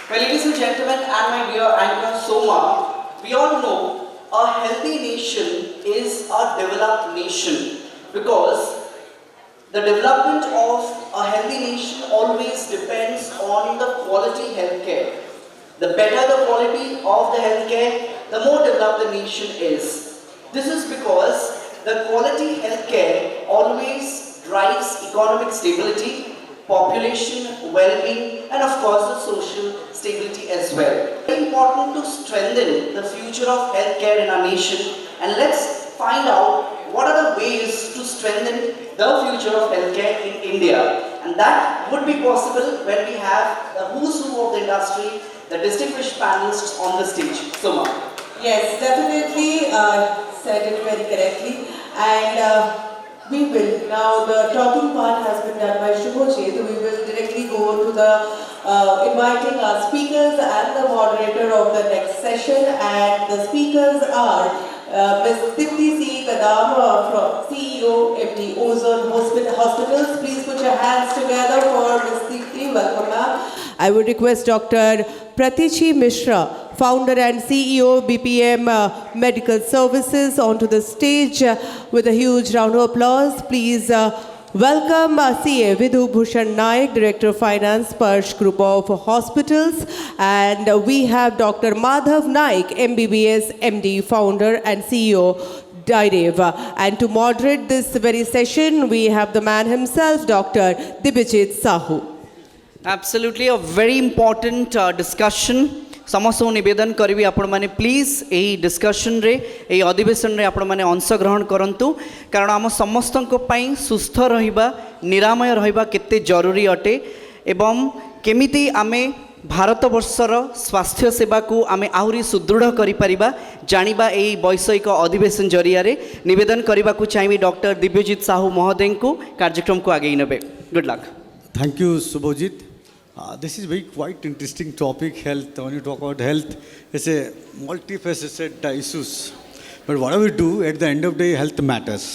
Well, ladies and gentlemen, and my dear anchor Soma, we all know a healthy nation is a developed nation because the development of a healthy nation always depends on the quality healthcare. The better the quality of the healthcare, the more developed the nation is. This is because the quality healthcare always drives economic stability, population well-being, and of course the social stability as well. Very important to strengthen the future of healthcare in our nation, and let's find out what are the ways to strengthen the future of healthcare in India. And that would be possible when we have the who's who of the industry, the distinguished panelists on the stage. Soma. Yes, definitely said it very correctly. And we will, now the talking part has been done by Shubhojit. We will directly go to the inviting our speakers and the moderator of the next session. And the speakers are Ms. Dipti C. Kadam from CEO, MD, Ozone Hospitals. Please put your hands together for Ms. Dipti. Welcome, ma'am. I would request Dr. Pratichi Mishra, founder and CEO, BPM Medical Services, onto the stage with a huge round of applause. Please welcome CA Vidhu Bhushan Naik, Director of Finance, Sparsh Group of Hospitals. And we have Dr. Madhav Naik, MBBS, MD, founder and CEO, Direv. And to moderate this very session, we have the man himself, Dr. Dibijit Sahu. Absolutely a very important discussion. ସମସ୍ତଙ୍କୁ ନିବେଦନ କରିବି ଆପଣମାନେ please ଏହି ଡିସ୍କସନ୍ରେ ଏହି ଅଧିବେଶନରେ ଆପଣମାନେ ଅଂଶଗ୍ରହଣ କରନ୍ତୁ କାରଣ ଆମ ସମସ୍ତଙ୍କ ପାଇଁ ସୁସ୍ଥ ରହିବା ନିରାମୟ ରହିବା କେତେ ଜରୁରୀ ଅଟେ ଏବଂ କେମିତି ଆମେ ଭାରତବର୍ଷର ସ୍ୱାସ୍ଥ୍ୟ ସେବାକୁ ଆମେ ଆହୁରି ସୁଦୃଢ଼ କରିପାରିବା ଜାଣିବା ଏହି ବୈଷୟିକ ଅଧିବେଶନ ଜରିଆରେ ନିବେଦନ କରିବାକୁ ଚାହିଁବି ଡକ୍ଟର ଦିବ୍ୟଜିତ ସାହୁ ମହୋଦୟଙ୍କୁ କାର୍ଯ୍ୟକ୍ରମକୁ ଆଗେଇ ନେବେ good luck Thank you, Subhojit. This is very quite interesting topic, health. When you talk about health, it's a multifaceted issues. But whatever we do, at the end of the day, health matters.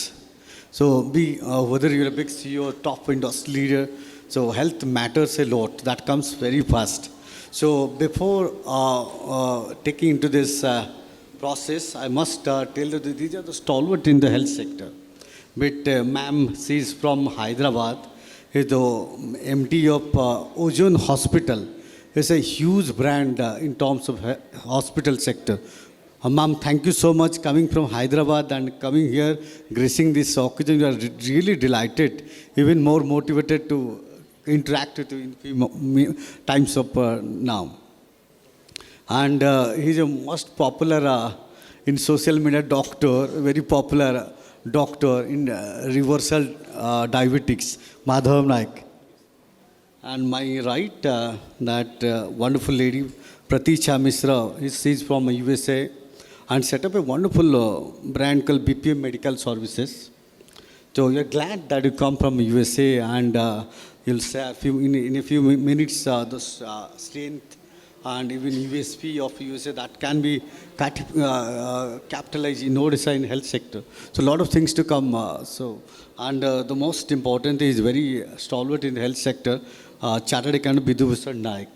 So whether you're a big CEO, top industry leader, so health matters a lot. That comes very fast. So before taking into this process, I must tell you that these are the stalwart in the health sector. But ma'am, she is from Hyderabad. Is the MD of Ozone Hospital. It's a huge brand in terms of hospital sector. Ma'am, thank you so much coming from Hyderabad and coming here, gracing this occasion. We are really delighted, even more motivated to interact with you in times of now. And he's a most popular in social media doctor, very popular doctor in reversal diabetics, Madhav Naik. And my right, that wonderful lady, Praticha Mishra, she's from USA and set up a wonderful brand called BPM Medical Services. So we are glad that you come from USA and you'll say in a few minutes the strength and even USP of USA that can be capitalized in Odisha in health sector. So a lot of things to come. And the most important is very stalwart in the health sector, Chartered Accountant Vidhu Bhushan Naik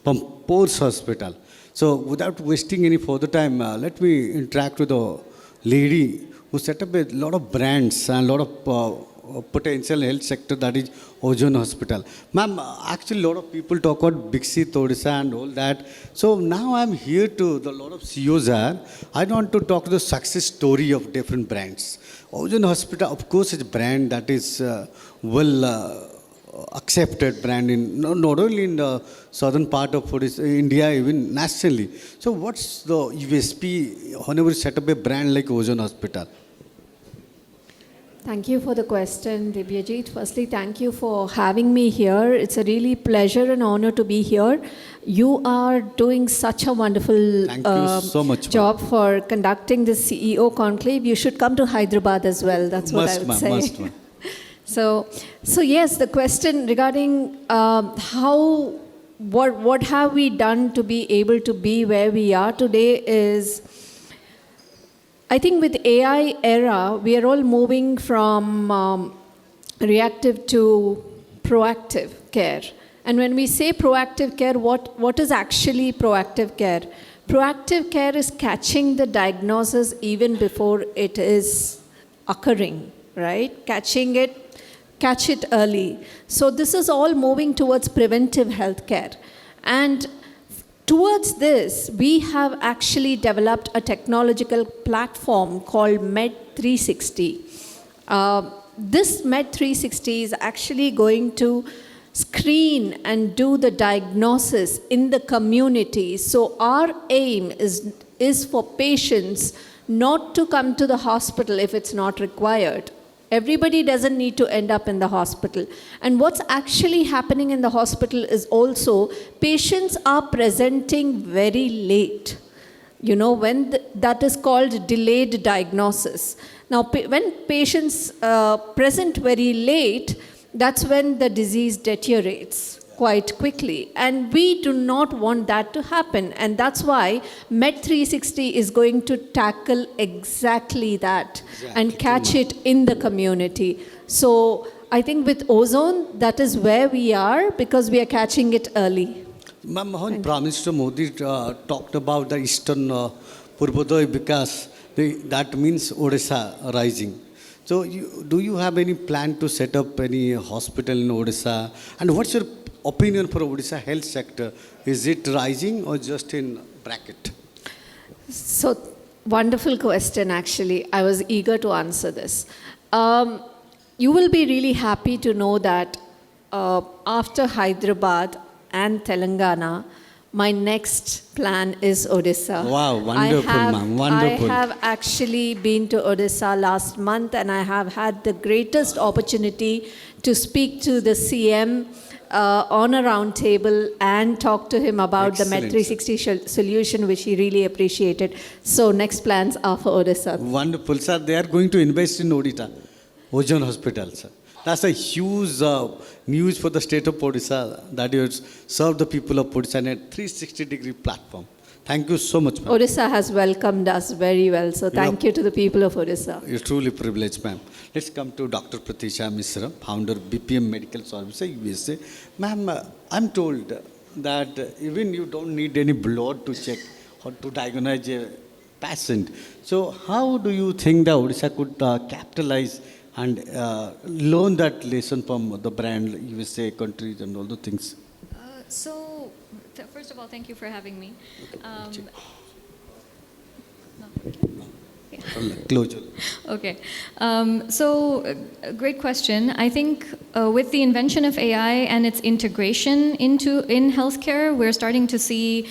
from Pors Hospital. So without wasting any further time, let me interact with the lady who set up a lot of brands and a lot of potential health sector, that is Ozone Hospital. Ma'am, actually a lot of people talk about Biksit Odisha and all that. So now I'm here to, the lot of CEOs are, I want to talk the success story of different brands. Ozone Hospital, of course, is a brand that is well accepted brand in not only in the southern part of India, even nationally. So what's the USP whenever you set up a brand like Ozone Hospital? Thank you for the question, Dibyajit. Firstly, thank you for having me here. It's a really pleasure and honor to be here. You are doing such a wonderful Thank you so much, job for conducting this CEO conclave. You should come to Hyderabad as well. That's what I would say. Must, ma'am. So yes, the question regarding what have we done to be able to be where we are today is, I think with AI era, we are all moving from reactive to proactive care. And when we say proactive care, what is actually proactive care? Proactive care is catching the diagnosis even before it is occurring, right? Catch it early. So this is all moving towards preventive health care. And towards this, we have actually developed a technological platform called Med360. This Med360 is actually going to screen and do the diagnosis in the community. So our aim is for patients not to come to the hospital if it's not required. Everybody doesn't need to end up in the hospital. And what's actually happening in the hospital is also patients are presenting very late. You know, when that is called delayed diagnosis. Now, when patients present very late, that's when the disease deteriorates quite quickly. And we do not want that to happen. And that's why Med360 is going to tackle exactly that and catch it in the community. So I think with ozone, that is where we are because we are catching it early. Ma'am, when Prime Minister Modi talked about the Eastern Purvodaya Vikas, that means Odisha rising. So do you have any plan to set up any hospital in Odisha? And what's your opinion for Odisha health sector? Is it rising or just in bracket? So, wonderful question actually. I was eager to answer this. You will be really happy to know that after Hyderabad and Telangana, my next plan is Odisha. Wow, wonderful, ma'am, wonderful. I have actually been to Odisha last month and I have had the greatest opportunity to speak to the CM on a round table and talk to him about Excellent, the Med360 solution, which he really appreciated. So next plans are for Odisha. Wonderful, sir. They are going to invest in Odisha, Ozone Hospital, sir. That's a huge news for the state of Odisha that you serve the people of Odisha in a 360-degree platform. Thank you so much, ma'am. Odisha has welcomed us very well. So thank you to the people of Odisha. You're truly privileged, ma'am. Let's come to Dr. Pratisha Misra, founder BPM Medical Services, USA. Ma'am, I'm told that even you don't need any blood to check or to diagnose a patient. So how do you think that Odisha could capitalize and learn that lesson from the brand USA countries and all the things? First of all, thank you for having me. Closure. Okay. Great question. I think with the invention of AI and its integration in healthcare, we're starting to see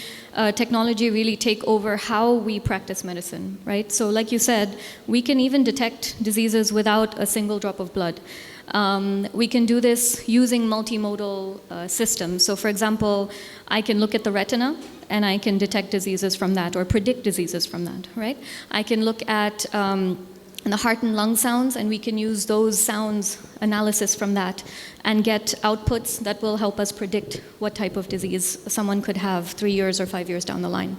technology really take over how we practice medicine, right? So like you said, we can even detect diseases without a single drop of blood. We can do this using multimodal systems. So for example, I can look at the retina and I can detect diseases from that or predict diseases from that, right? I can look at the heart and lung sounds and we can use those sounds analysis from that and get outputs that will help us predict what type of disease someone could have 3 years or 5 years down the line.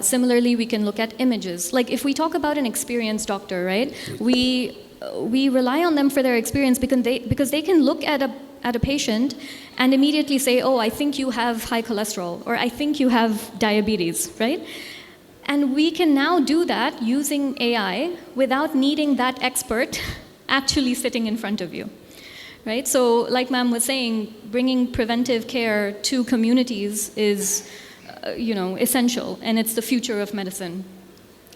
Similarly, we can look at images. Like if we talk about an experienced doctor, right? We rely on them for their experience because they can look at a patient and immediately say, oh, I think you have high cholesterol, or I think you have diabetes, right? And we can now do that using AI without needing that expert actually sitting in front of you, right? So like ma'am was saying, bringing preventive care to communities is, essential, and it's the future of medicine.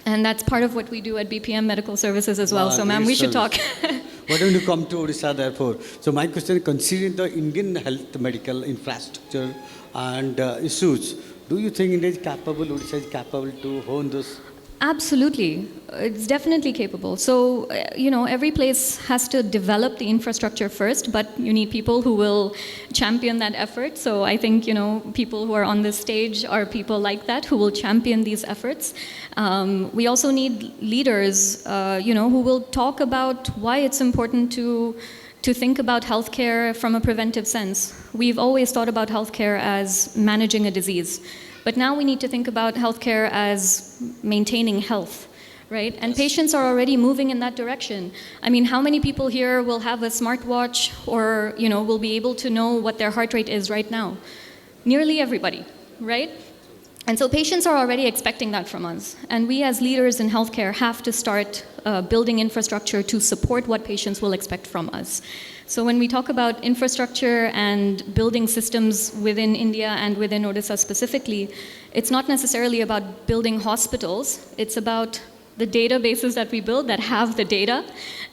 And that's part of what we do at BPM Medical Services as well. So, ma'am, we should talk. Why don't you come to Odisha, therefore? So, my question, considering the Indian health medical infrastructure and issues, do you think India is capable, Odisha is capable to hone this? Absolutely. It's definitely capable. So, every place has to develop the infrastructure first, but you need people who will champion that effort. So I think, people who are on this stage are people like that who will champion these efforts. We also need leaders, who will talk about why it's important to think about healthcare from a preventive sense. We've always thought about healthcare as managing a disease. But now we need to think about healthcare as maintaining health, right? And patients are already moving in that direction. I mean, how many people here will have a smartwatch or, will be able to know what their heart rate is right now? Nearly everybody, right? And so patients are already expecting that from us. And we as leaders in healthcare have to start building infrastructure to support what patients will expect from us. So when we talk about infrastructure and building systems within India and within Odisha specifically, it's not necessarily about building hospitals. It's about the databases that we build that have the data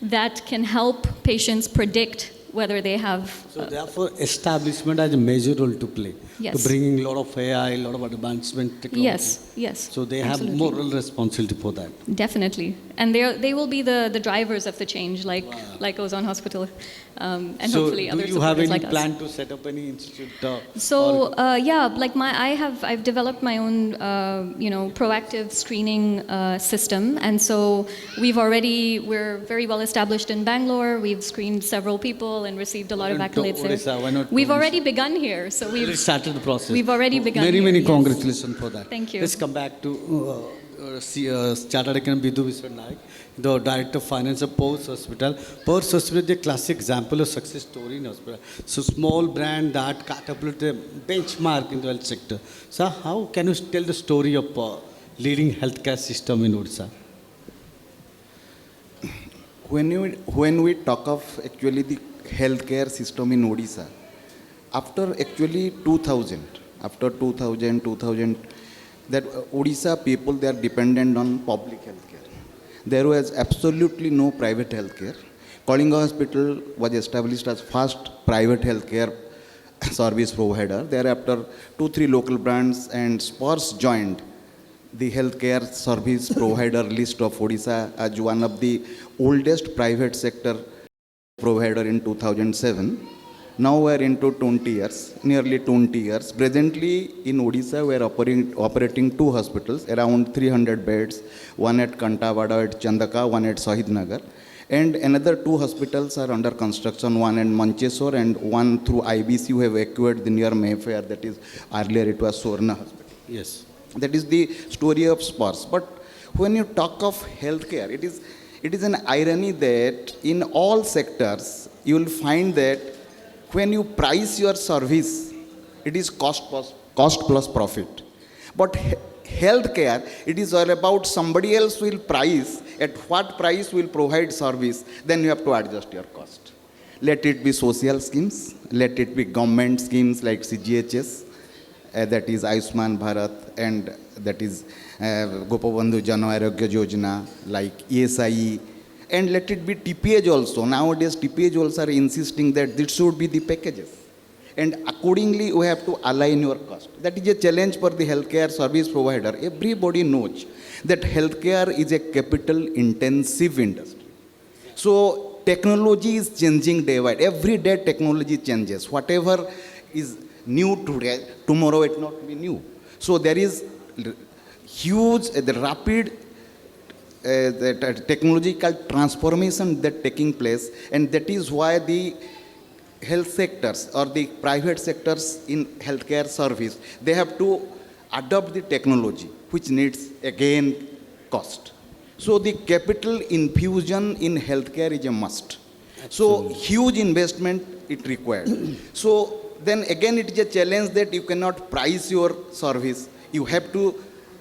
that can help patients predict whether they have. So therefore, establishment has a major role to play. Yes. To bringing a lot of AI, a lot of advancement technology. Yes. So they have absolutely. moral responsibility for that. Definitely. And they will be the drivers of the change, like Ozone Hospital, and so hopefully other do you have supporters any like us. plan to set up any institute? So I've developed my own proactive screening system, and so we're very well established in Bangalore. We've screened several people and received a lot of Why not to accolades Odisha? Why there. not to We've Odisha? already begun here, so Let's start the process. we've already begun Many, here, many yes. congratulations for that. Thank you. Let's come back to Chartered Accountant Bidhu Viswanayak, the Director of Finance of Pulse Hospital. Pulse Hospital is a classic example of success story in hospital. So small brand that catapulted a benchmark in the health sector. So how can you tell the story of leading healthcare system in Odisha? When we talk of actually the healthcare system in Odisha, after actually 2000, that Odisha people, they are dependent on public healthcare. There was absolutely no private healthcare. Kalinga Hospital was established as first private healthcare service provider. Thereafter, 2-3 local brands and Spurs joined the healthcare service provider list of Odisha as one of the oldest private sector provider in 2007. Now we are into 20 years, nearly 20 years. Presently in Odisha, we are operating 2 hospitals, around 300 beds, one at Kantavada at Chandaka, one at Sahid Nagar. And another 2 hospitals are under construction, one in Manchesor and one through IBC who have acquired the near Mayfair, that is earlier it was Sorna Hospital. Yes. That is the story of Spurs. But when you talk of healthcare, it is an irony that in all sectors, you will find that when you price your service, it is cost plus profit. But healthcare, it is all about somebody else will price, at what price will provide service, then you have to adjust your cost. Let it be social schemes, let it be government schemes like CGHS, that is Ayushman Bharat, and that is Gopabandhu Jan Arogya Yojana, like ESI, and let it be TPH also. Nowadays, TPH also are insisting that this should be the packages. And accordingly, we have to align your cost. That is a challenge for the healthcare service provider. Everybody knows that healthcare is a capital-intensive industry. So technology is changing day by day. Every day technology changes. Whatever is new today, tomorrow it not be new. So there is huge, the rapid the technological transformation that taking place, and that is why the health sectors or the private sectors in healthcare service, they have to adopt the technology, which needs again cost. So the capital infusion in healthcare is a must. So huge investment it required. So then again it is a challenge that you cannot price your service. You have to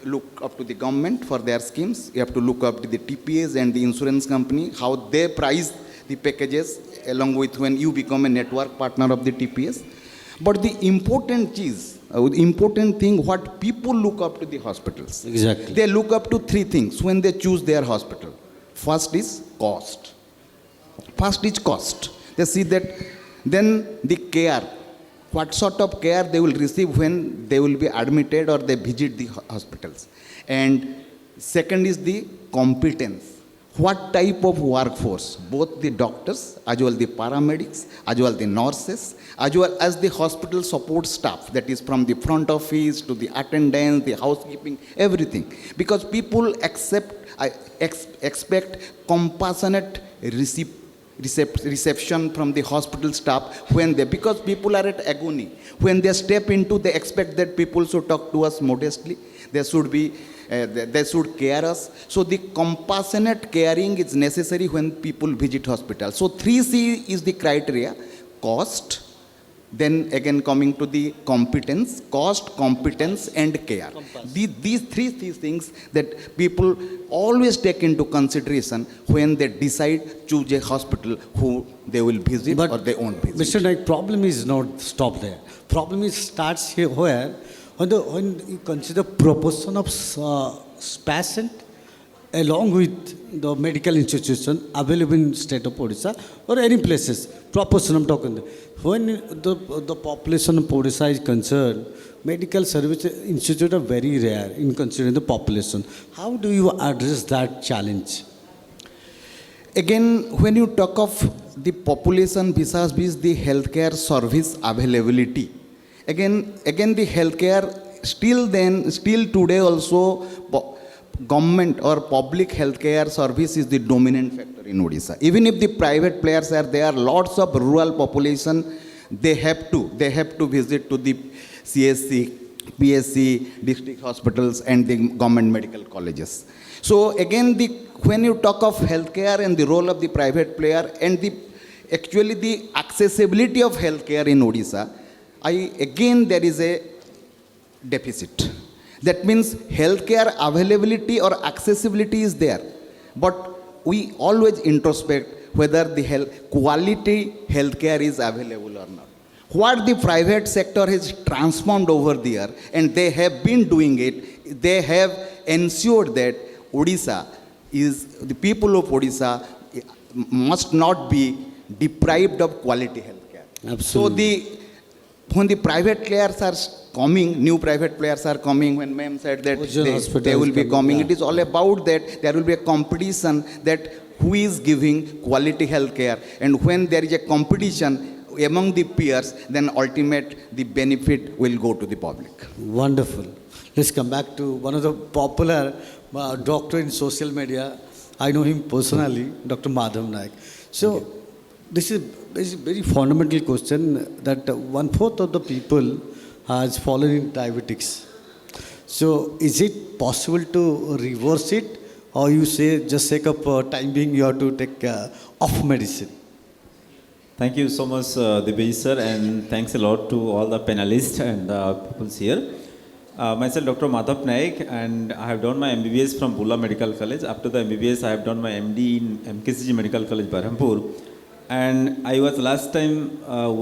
look up to the government for their schemes. You have to look up to the TPAs and the insurance company, how they price the packages along with when you become a network partner of the TPAs. But the important thing, what people look up to the hospitals. Exactly. They look up to 3 things when they choose their hospital. First is cost. They see that. Then the care. What sort of care they will receive when they will be admitted or they visit the hospitals. And second is the competence. What type of workforce, both the doctors, as well the paramedics, as well the nurses, as well as the hospital support staff, that is from the front office to the attendance, the housekeeping, everything. Because people expect compassionate reception from the hospital staff when they, because people are at agony. When they step into, they expect that people should talk to us modestly. They should be, they should care us. So the compassionate caring is necessary when people visit hospital. So 3C is the criteria: cost, then again coming to the competence, cost, competence and care. These three things that people always take into consideration when they decide choose a hospital who they will visit or they won't visit. Mr. Naik, problem is not stop there. Problem is starts here where when you consider proportion of patient along with the medical institution available in state of Odisha or any places, proportion I'm talking. When the population of Odisha is concerned, medical service institute are very rare in considering the population. How do you address that challenge? Again, when you talk of the population vis-a-vis the healthcare service availability, again the healthcare still today also government or public healthcare service is the dominant factor in Odisha. Even if the private players are there, lots of rural population, they have to visit to the CSC, PSC, district hospitals and the government medical colleges. So again, when you talk of healthcare and the role of the private player and actually the accessibility of healthcare in Odisha, there is a deficit. That means healthcare availability or accessibility is there, but we always introspect whether the quality healthcare is available or not. What the private sector has transformed over there, and they have been doing it, they have ensured that the people of Odisha must not be deprived of quality healthcare. Absolutely. So when the private players are coming, new private players are coming, when ma'am said that they will be coming, it is all about that there will be a competition that who is giving quality healthcare, and when there is a competition among the peers, then the benefit will go to the public. Wonderful. Let's come back to one of the popular doctor in social media. I know him personally, Dr. Madhav Naik. So this is a very fundamental question that 1/4 of the people has fallen in diabetics. So is it possible to reverse it, or you say just take up time being you have to take off medicine? Thank you so much, Dibesh sir, and thanks a lot to all the panelists and people here. Myself, Dr. Madhav Naik, and I have done my MBBS from Bulla Medical College. After the MBBS, I have done my MD in MKCG Medical College, Berhampur. And I was last time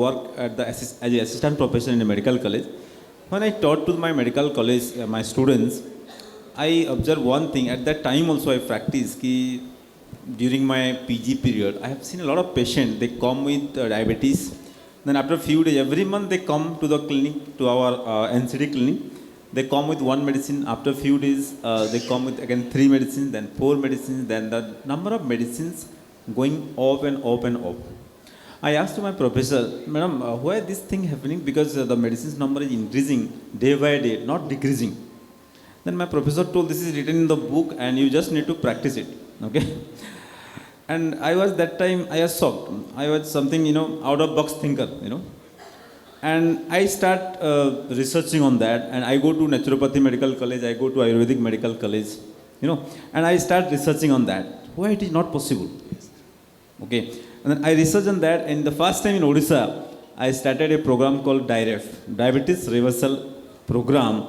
worked at as an assistant professor in a medical college. When I taught to my medical college, my students, I observed one thing. At that time also I practiced during my PG period, I have seen a lot of patients, they come with diabetes. Then after a few days, every month they come to the clinic, to our NCD clinic. They come with one medicine. After a few days, they come with again 3 medicines, then 4 medicines, then the number of medicines going up and up and up. I asked my professor, Madam, why is this thing happening? Because the medicines number is increasing day by day, not decreasing. Then my professor told, this is written in the book and you just need to practice it. Okay? And I was that time, I was shocked. I was something, out of box thinker, And I start researching on that, and I go to Naturopathy Medical College, I go to Ayurvedic Medical College, and I start researching on that. Why it is not possible? Okay, and then I researched on that, and the first time in Odisha, I started a program called DIREF, Diabetes Reversal Program,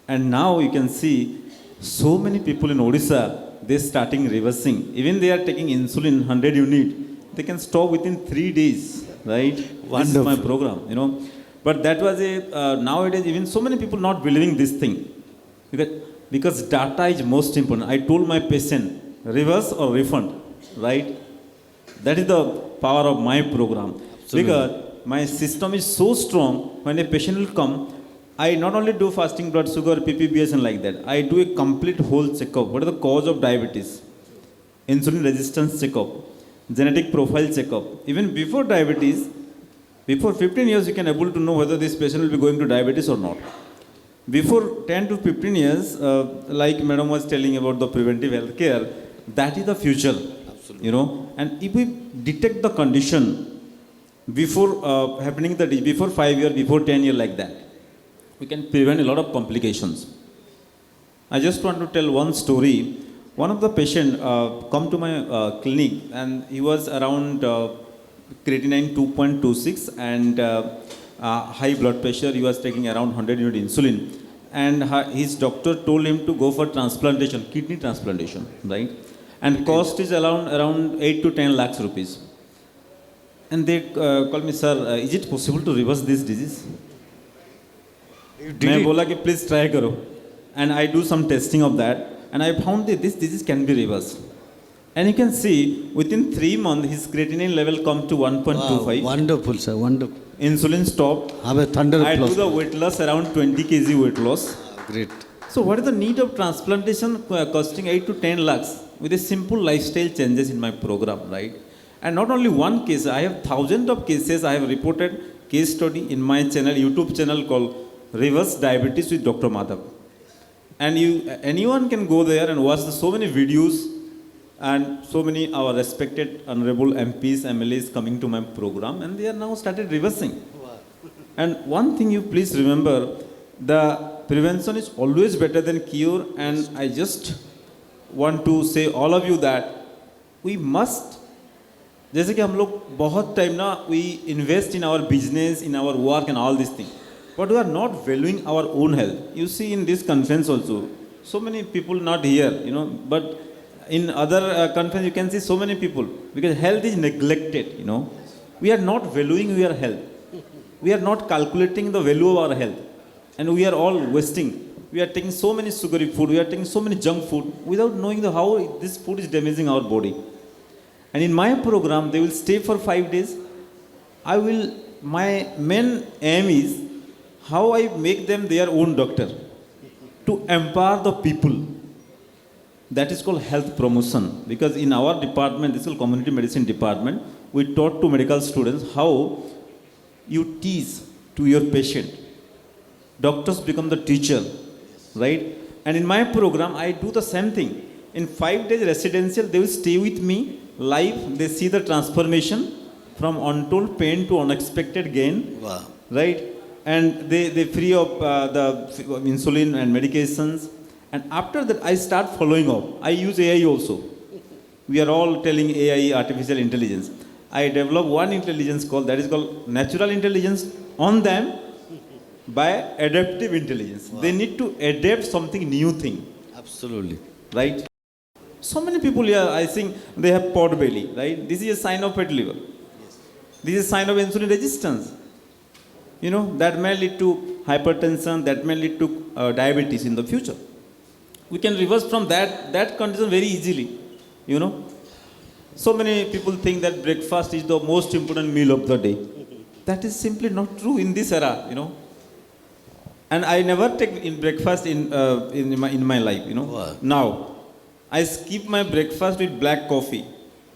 and now you can see so many people in Odisha, they're starting reversing. Even they are taking insulin 100 unit, they can stop within 3 days, right? Wonderful. This is my program, But that was nowadays even so many people not believing this thing. Because data is most important. I told my patient, reverse or refund, right? That is the power of my program. Absolutely. Because my system is so strong, when a patient will come, I not only do fasting blood sugar, PPBS and like that, I do a complete whole checkup. What is the cause of diabetes? Insulin resistance checkup, genetic profile checkup. Even before diabetes, before 15 years, you can able to know whether this patient will be going to diabetes or not. Before 10 to 15 years, like Madam was telling about the preventive health care, that is the future. You know, and if we detect the condition before happening before 5 years, before 10 years like that, we can prevent a lot of complications. I just want to tell one story. One of the patient come to my clinic and he was around creatinine 2.26 and high blood pressure. He was taking around 100 unit insulin, and his doctor told him to go for transplantation, kidney transplantation, right? And cost is around 8 to 10 lakhs rupees. And they called me, sir, is it possible to reverse this disease? मैं बोला कि please try करो. And I do some testing of that, and I found that this disease can be reversed. And you can see within 3 months his creatinine level come to 1.25. Wow, wonderful, sir, wonderful. Insulin stopped. Have a thunder I do applause. the weight loss around 20 kg weight loss. Great. So what is the need of transplantation costing 8 to 10 lakhs with a simple lifestyle changes in my program, right? And not only one case, I have thousands of cases. I have reported case study in my channel, YouTube channel called Reverse Diabetes with Dr. Madhav. And anyone can go there and watch so many videos, and so many our respected honorable MPs, MLAs coming to my program, and they are now started reversing. And one thing you please remember, the prevention is always better than cure, and I just want to say all of you that we must, जैसे कि हम लोग बहुत time ना we invest in our business, in our work and all these things, but we are not valuing our own health. You see in this conference also, so many people not here, you know, but in other conference you can see so many people, because health is neglected, you know. We are not valuing our health. We are not calculating the value of our health, and we are all wasting. We are taking so many sugary food, we are taking so many junk food without knowing how this food is damaging our body. And in my program, they will stay for 5 days. My main aim is how I make them their own doctor, to empower the people. That is called health promotion. Because in our department, this is called community medicine department, we taught to medical students how you teach to your patient. Doctors become the teacher, right? And in my program, I do the same thing. In 5 days residential, they will stay with me live. They see the transformation from untold pain to unexpected gain, Wow. right? And they free of the insulin and medications. And after that, I start following up. I use AI also. We are all telling AI, artificial intelligence. I develop one intelligence that is called natural intelligence on them by adaptive intelligence. Wow. They need to adapt something new thing, Absolutely. right? So many people here, I think they have pot belly, right? This is a sign of fat liver. This is a sign of insulin resistance. You know, that may lead to hypertension, that may lead to diabetes in the future. We can reverse from that condition very easily, you know. So many people think that breakfast is the most important meal of the day. That is simply not true in this era, you know. And I never take in breakfast in my life, you know. Wow. Now, I skip my breakfast with black coffee,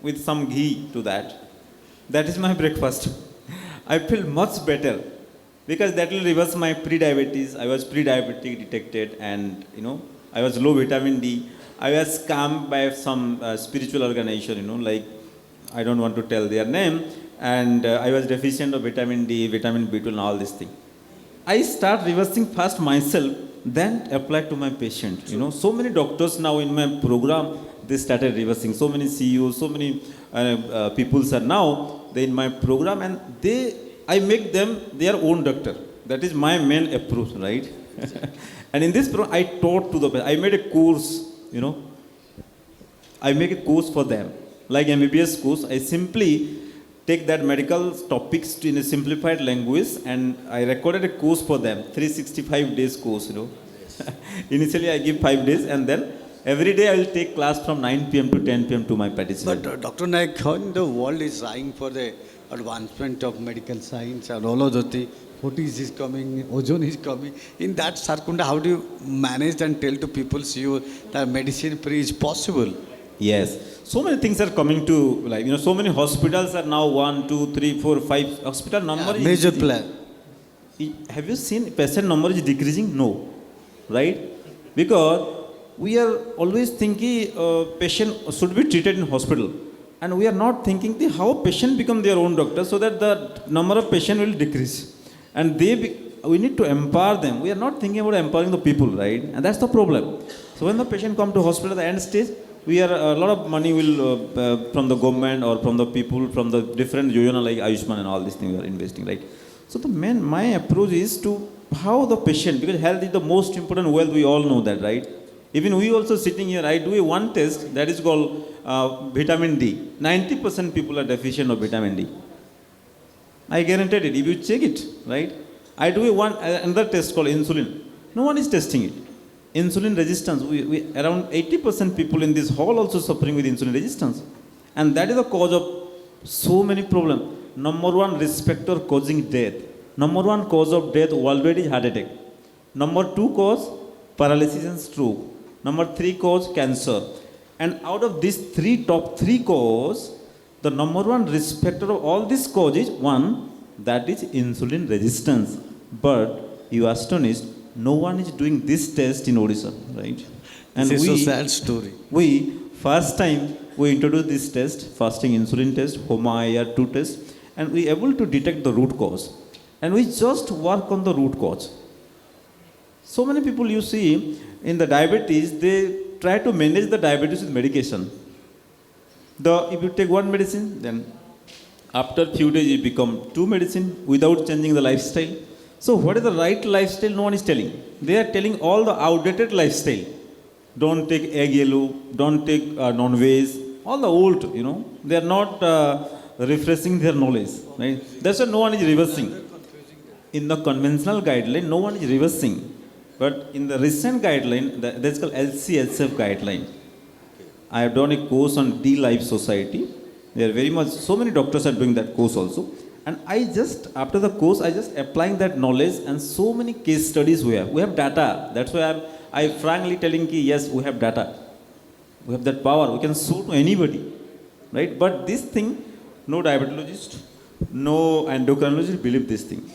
with some ghee to that. That is my breakfast. I feel much better, because that will reverse my pre-diabetes. I was pre-diabetic detected, and you know, I was low vitamin D. I was scammed by some spiritual organization, you know, like, I don't want to tell their name, and I was deficient of vitamin D, vitamin B12 and all these things. I start reversing first myself, then apply to my patient. You know, so many doctors now in my program, they started reversing. So many CEOs, so many people are now they in my program, and I make them their own doctor. That is my main approach, right? And in this program, I taught to the, I made a course, you know. I make a course for them, like MBBS course. I simply take that medical topics in a simplified language, and I recorded a course for them, 365 days course, you know. Initially, I give 5 days, and then every day I will take class from 9 p.m. to 10 p.m. to my participants. But Dr. Naik, how the world is eyeing for the advancement of medical science and all of the things. Fortis is coming, ozone is coming. In that circumstance, how do you manage and tell to people that medicine free is possible? Yes. So many things are coming to life. You know, so many hospitals are now 1, 2, 3, 4, 5. Hospital number is Major increasing. plan. Have you seen patient number is decreasing? No. Right? Because we are always thinking patient should be treated in hospital. and we are not thinking the how patient become their own doctor so that the number of patient will decrease. And we need to empower them. We are not thinking about empowering the people, right? And that's the problem. So when the patient come to hospital at the end stage, we are a lot of money will from the government or from the people from the different Yojana like Ayushman and all these things we are investing, right? So my approach is to how the patient, because health is the most important wealth, we all know that, right? Even we also sitting here, I do one test that is called vitamin D. 90% people are deficient of vitamin D. I guaranteed it, if you check it, right? I do another test called insulin. No one is testing it. Insulin resistance, we around 80% people in this hall also suffering with insulin resistance. And that is the cause of so many problems. Number one risk factor causing death. Number one cause of death worldwide is heart attack. Number two cause paralysis and stroke. Number three cause cancer. And out of these top three cause, the number one risk factor of all these causes, one, that is insulin resistance. But you are astonished, no one is doing this test in Odisha, right? And This is a sad story. First time we introduced this test, fasting insulin test, HOMA-IR2 test, and we able to detect the root cause. And we just work on the root cause. So many people you see in the diabetes, they try to manage the diabetes with medication. If you take one medicine, then after few days you become two medicine without changing the lifestyle. So what is the right lifestyle? No one is telling. They are telling all the outdated lifestyle. Don't take egg yellow, don't take non-veg, all the old, They are not refreshing their knowledge, right? That's why no one is reversing. In the conventional guideline, no one is reversing. But in the recent guideline, that's called LCSF guideline. I have done a course on D-Life Society. They are very much, so many doctors are doing that course also. And after the course, I just applying that knowledge and so many case studies we have. We have data. That's why I frankly telling you, yes, we have data. We have that power. We can show to anybody, right? But this thing, no diabetologist, no endocrinologist believe this thing.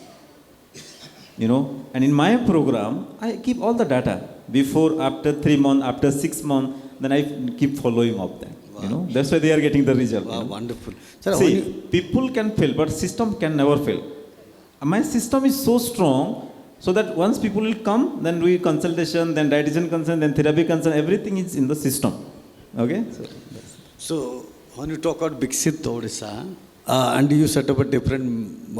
And in my program, I keep all the data. Before, after 3 months, after 6 months, then I keep following up that. Wow. That's why they are getting the result. Wow, wonderful. Sir, See, people can fail, but system can never fail. My system is so strong, so that once people will come, then we consultation, then dietitian consult, then therapy consult, everything is in the system. Okay? So when you talk about Biksit Odisha, and you set up a different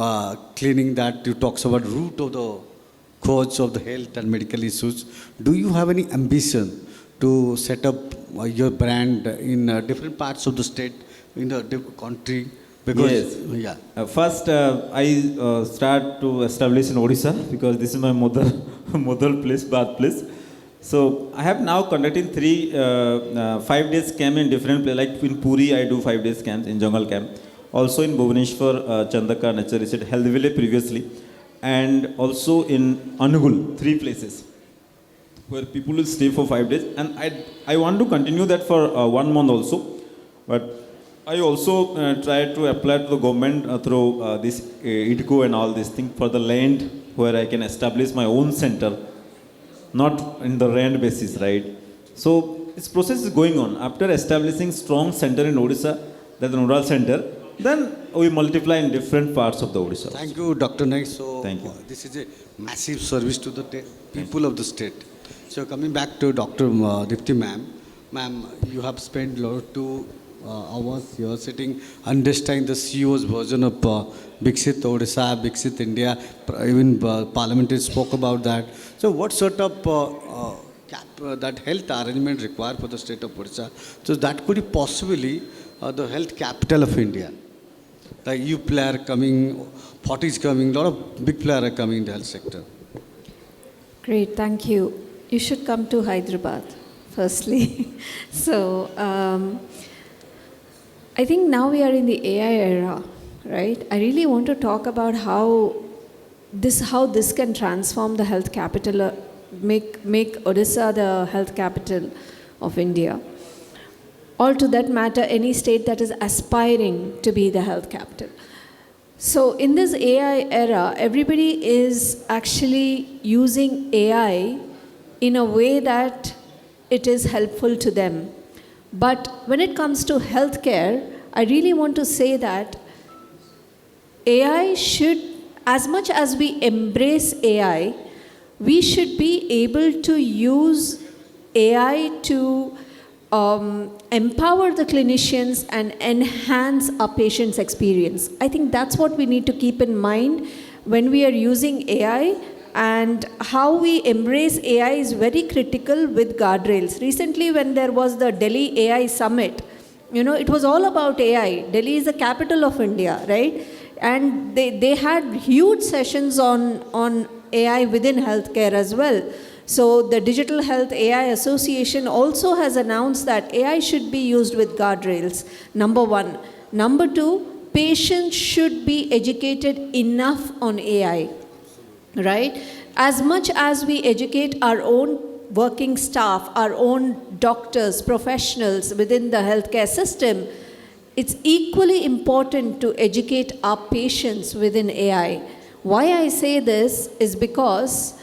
clinic that you talks about root of the cause of the health and medical issues, do you have any ambition to set up your brand in different parts of the state, in the country? Because, yes. First, I start to establish in Odisha because this is my mother place, birthplace. So I have now conducted 5 days camp in different places. Like in Puri, I do 5 days camps in jungle camp. Also in Bhubaneswar, Chandaka Nature Reset, Health Village previously, and also in Anugul, 3 places where people will stay for 5 days. And I want to continue that for 1 month also. But I also try to apply to the government through this IDCO and all these things for the land where I can establish my own center, not in the rent basis, right? So this process is going on. After establishing strong center in Odisha, that's the Nodal center, then we multiply in different parts of the Odisha. thank you, Dr. Naik. So Thank you. this is a massive service to the people of the state. So coming back to Dr. Dipti ma'am. Ma'am, you have spent a lot of 2 hours here sitting, understanding the CEO's version of Biksit Odisha, Biksit India. Even parliamentary spoke about that. So what sort of that health arrangement required for the state of Odisha? So that could be possibly the health capital of India. Like you player coming, 40 is coming, a lot of big players are coming in the health sector. Great, thank you. You should come to Hyderabad, firstly. So, I think now we are in the AI era, right? I really want to talk about how this can transform the health capital, make Odisha the health capital of India. Or to that matter, any state that is aspiring to be the health capital. So in this AI era, everybody is actually using AI in a way that it is helpful to them. But when it comes to healthcare, I really want to say that AI should, as much as we embrace AI, we should be able to use AI to empower the clinicians and enhance our patients' experience. I think that's what we need to keep in mind when we are using AI, and how we embrace AI is very critical with guardrails. Recently, when there was the Delhi AI Summit, it was all about AI. Delhi is the capital of India, right? And they had huge sessions on AI within healthcare as well. So the Digital Health AI Association also has announced that AI should be used with guardrails, number one. Number two, patients should be educated enough on AI, right? As much as we educate our own working staff, our own doctors, professionals within the healthcare system, it's equally important to educate our patients within AI. Why I say this is because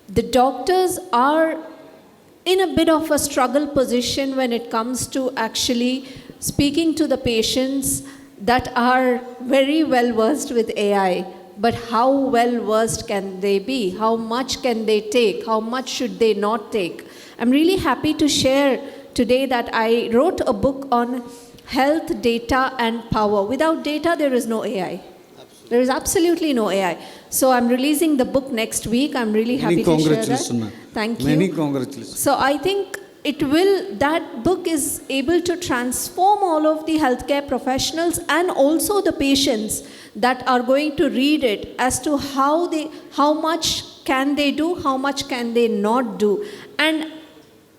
the doctors are in a bit of a struggle position when it comes to actually speaking to the patients that are very well versed with AI. But how well versed can they be? How much can they take? How much should they not take? I'm really happy to share today that I wrote a book on health, data, and power. Without data, there is no AI. There is absolutely no AI. So I'm releasing the book next week. I'm really happy to share that. Ma'am. Thank you. Many congratulations. So I think that book is able to transform all of the healthcare professionals and also the patients that are going to read it as to how much can they do, how much can they not do. And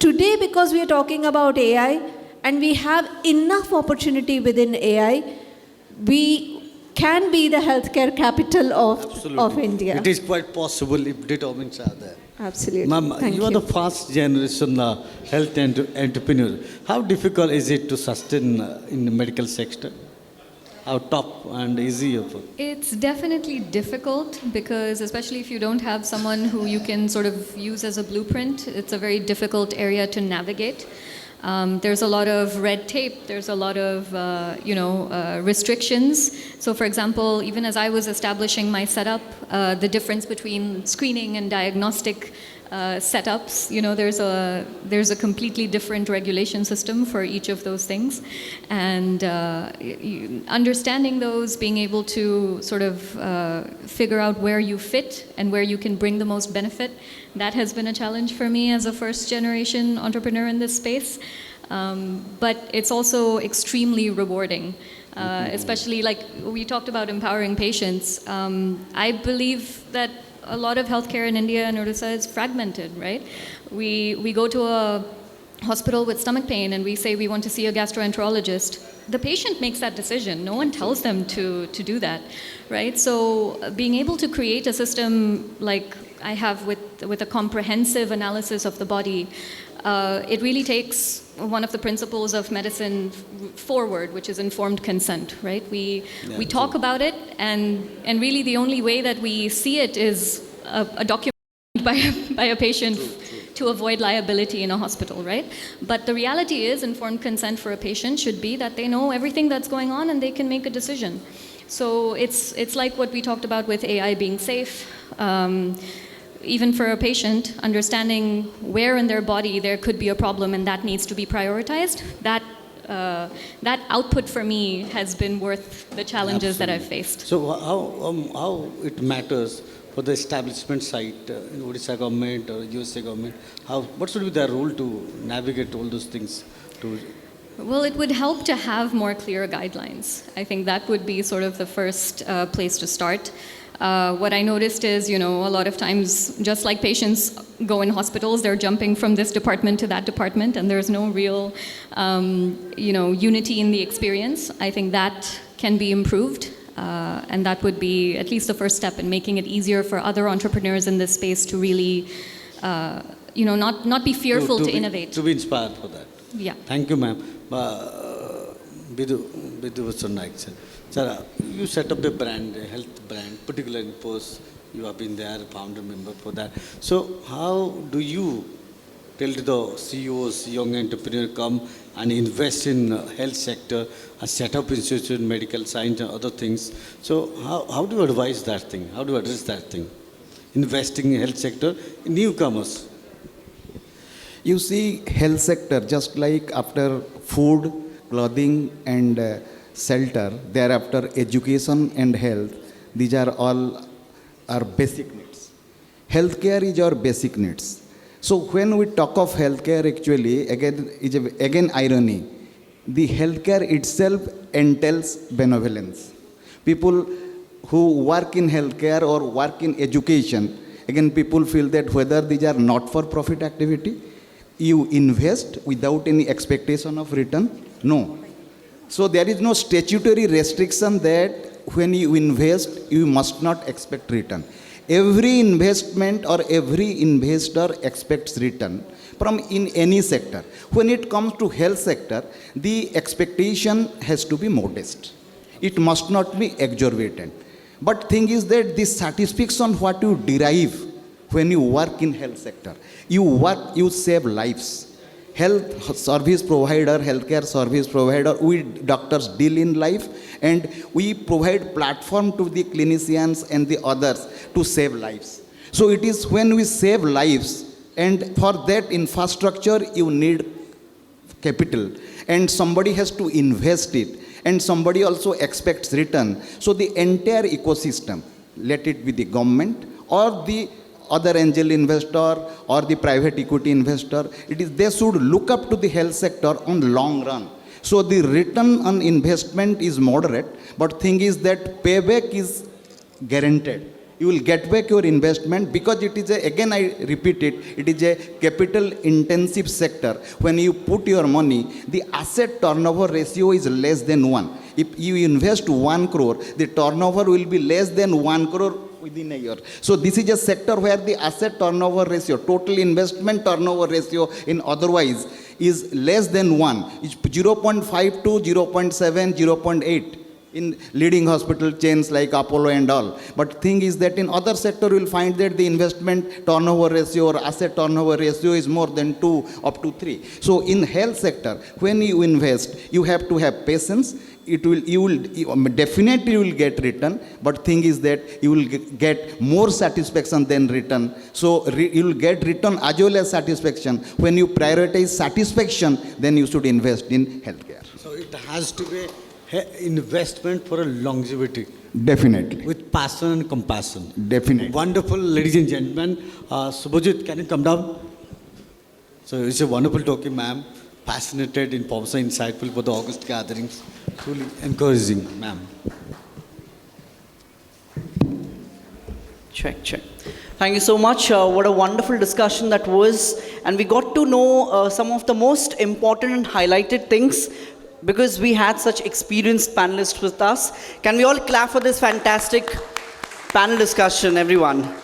today, because we are talking about AI and we have enough opportunity within AI, we can be the healthcare capital of India. It is quite possible if determinants are there. Absolutely. Ma'am, Thank you are the first generation health entrepreneur. How difficult is it to sustain in the medical sector? How tough and easy? It's definitely difficult because, especially if you don't have someone who you can sort of use as a blueprint, it's a very difficult area to navigate. There's a lot of red tape. There's a lot of, restrictions. So, for example, even as I was establishing my setup, the difference between screening and diagnostic setups, there's a completely different regulation system for each of those things, and understanding those, being able to sort of figure out where you fit and where you can bring the most benefit, that has been a challenge for me as a first generation entrepreneur in this space. But it's also extremely rewarding, especially like we talked about empowering patients. I believe that a lot of healthcare in India and Odisha is fragmented, right? We go to a hospital with stomach pain and we say we want to see a gastroenterologist. The patient makes that decision. No one tells them to do that, right? So being able to create a system like I have with a comprehensive analysis of the body, it really takes one of the principles of medicine forward, which is informed consent, right? We talk about it, and really the only way that we see it is a document by a patient to avoid liability in a hospital, right? But the reality is informed consent for a patient should be that they know everything that's going on and they can make a decision. So it's like what we talked about with AI being safe. Even for a patient, understanding where in their body there could be a problem and that needs to be prioritized, that output for me has been worth the challenges that I've faced. So how it matters for the establishment side in Odisha government or USA government? What should be their role to navigate all those things? Well, it would help to have more clear guidelines. I think that would be sort of the first place to start. What I noticed is, a lot of times, just like patients go in hospitals, they're jumping from this department to that department, and there's no real, unity in the experience. I think that can be improved, and that would be at least the first step in making it easier for other entrepreneurs in this space to really, not be fearful to innovate. To be inspired for that. Yeah. Thank you, ma'am. Bidu Naik, sir. Sir, you set up a brand, a health brand, particularly in POS. You have been there, founder member for that. So how do you tell the CEOs, young entrepreneur, come and invest in health sector and set up institute, medical science and other things. So how do you advise that thing? How do you address that thing? Investing in health sector, in newcomers. You see, health sector, just like after food, clothing, and shelter, thereafter education and health, these are all our basic needs. Healthcare is our basic needs. So when we talk of healthcare, actually, again irony. The healthcare itself entails benevolence. People who work in healthcare or work in education, again, people feel that whether these are not-for-profit activity, you invest without any expectation of return? No. So there is no statutory restriction that when you invest, you must not expect return. Every investment or every investor expects return from in any sector. When it comes to health sector, the expectation has to be modest. It must not be exorbitant. But thing is that the satisfaction what you derive when you work in health sector, you save lives. Health service provider, healthcare service provider, we doctors deal in life, and we provide platform to the clinicians and the others to save lives. So it is when we save lives, and for that infrastructure you need capital, and somebody has to invest it, and somebody also expects return. So the entire ecosystem, let it be the government or the other angel investor or the private equity investor, they should look up to the health sector on long run. So the return on investment is moderate, but thing is that payback is guaranteed. You will get back your investment because it is again I repeat it is a capital intensive sector. When you put your money, the asset turnover ratio is less than 1. If you invest 1 crore, the turnover will be less than 1 crore within a year. So this is a sector where the asset turnover ratio, total investment turnover ratio in otherwise is less than 1. It's 0.5 to 0.7, 0.8 in leading hospital chains like Apollo and all. But thing is that in other sector you will find that the investment turnover ratio or asset turnover ratio is more than 2 up to 3. So in health sector, when you invest, you have to have patience. Definitely you will get return, but thing is that you will get more satisfaction than return. So you will get return as well as satisfaction. When you prioritize satisfaction, then you should invest in healthcare. So it has to be investment for a longevity. Definitely. With passion and compassion. Definitely. Wonderful, ladies and gentlemen. Subhojit, can you come down? So it's a wonderful talking, ma'am. Passionate, informative, insightful for the August gatherings. Truly encouraging, ma'am. Check. Thank you so much. What a wonderful discussion that was. And we got to know some of the most important and highlighted things because we had such experienced panelists with us. Can we all clap for this fantastic panel discussion, everyone?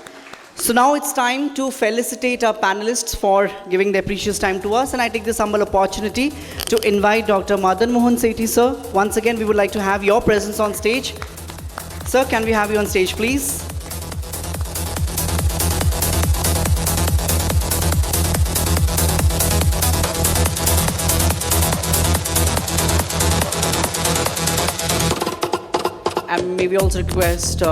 So now it's time to felicitate our panelists for giving their precious time to us, and I take this humble opportunity to invite Dr. Madan Mohan Sethi, sir. Once again, we would like to have your presence on stage. Sir, can we have you on stage, please? And maybe also request,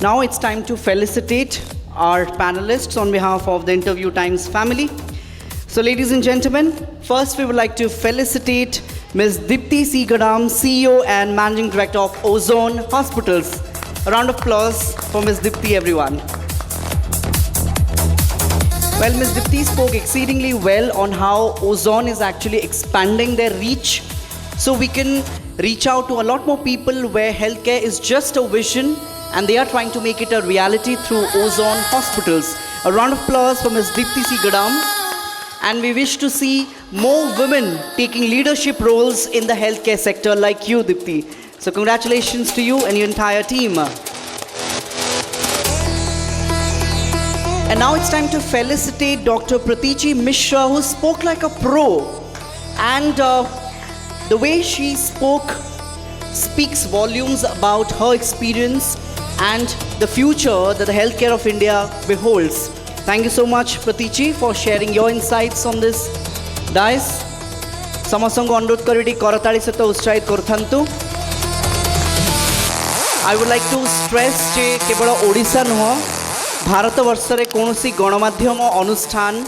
now it's time to felicitate our panelists on behalf of the Interview Times family. So ladies and gentlemen, first we would like to felicitate Ms. Dipti C. Gadam, CEO and Managing Director of Ozone Hospitals. A round of applause for Ms. Dipti, everyone. Well, Ms. Dipti spoke exceedingly well on how Ozone is actually expanding their reach so we can reach out to a lot more people where healthcare is just a vision and they are trying to make it a reality through Ozone Hospitals. A round of applause for Ms. Dipti C. Gadam. And we wish to see more women taking leadership roles in the healthcare sector like you, Dipti. So congratulations to you and your entire team. And now it's time to felicitate Dr. Pratichi Mishra, who spoke like a pro. And the way she spoke speaks volumes about her experience and the future that the healthcare of India beholds. Thank you so much, Pratichi, for sharing your insights on this dais. समस्त को अनुरोध करी करताली सहित उत्साहित करूँ। I would like to stress जे केवल ओडिशा नुह भारत वर्ष रे कौनसी गणमाध्यम अनुष्ठान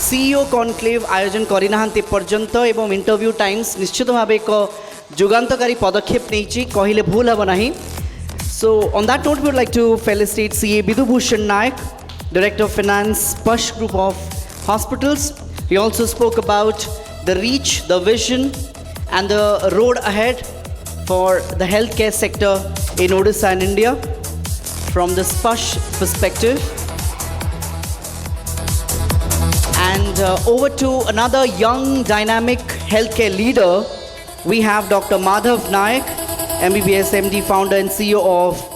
सीईओ कॉन्क्लेव आयोजन करना पर्यंत एवं इंटरव्यू टाइम्स निश्चित भाव एक जुगांतकारी पदक्षेप नहीं कहले भूल हम ना। So on that note we would like to felicitate CA Vidhubhushan Nayak, Director of Finance, Sparsh Group of Hospitals. He also spoke about the reach, the vision and the road ahead for the healthcare sector in Odisha and India from the Sparsh perspective. And over to another young dynamic healthcare leader, we have Dr. Madhav Naik, MBBS MD, founder and CEO of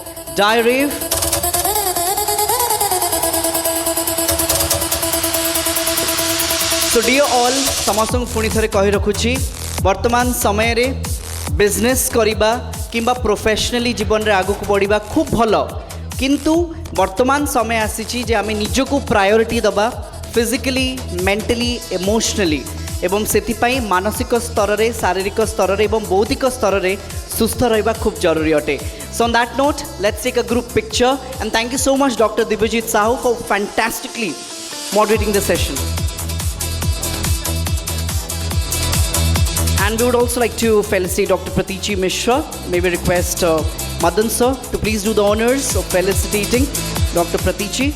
Dirave. So dear all, समस्त पुणी थे कही रखुची वर्तमान समय रे business करिबा किंबा professionally जीवन रे आगु को बढ़िबा खूब भल, किंतु वर्तमान समय आसीची जे आमे निजको प्रायोरिटी दबा फिजिकली, मेंटली, इमोशनली एवं सेथिपाई मानसिक स्तर रे, शारीरिक स्तर रे एवं बौद्धिक स्तर रे सुस्थ रहिबा खूब जरूरी अटे। So on that note, let's take a group picture and thank you so much Dr. Divyajit Sahu for fantastically moderating the session. And we would also like to felicitate Dr. Pratichi Mishra. May we request Madan sir to please do the honors of felicitating Dr. Pratichi.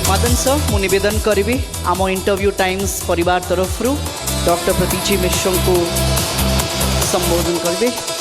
Madan sir, mu nivedan karibi amo interview times परिवार तरफ Dr. Pratichi Mishra को संबोधन करिबे।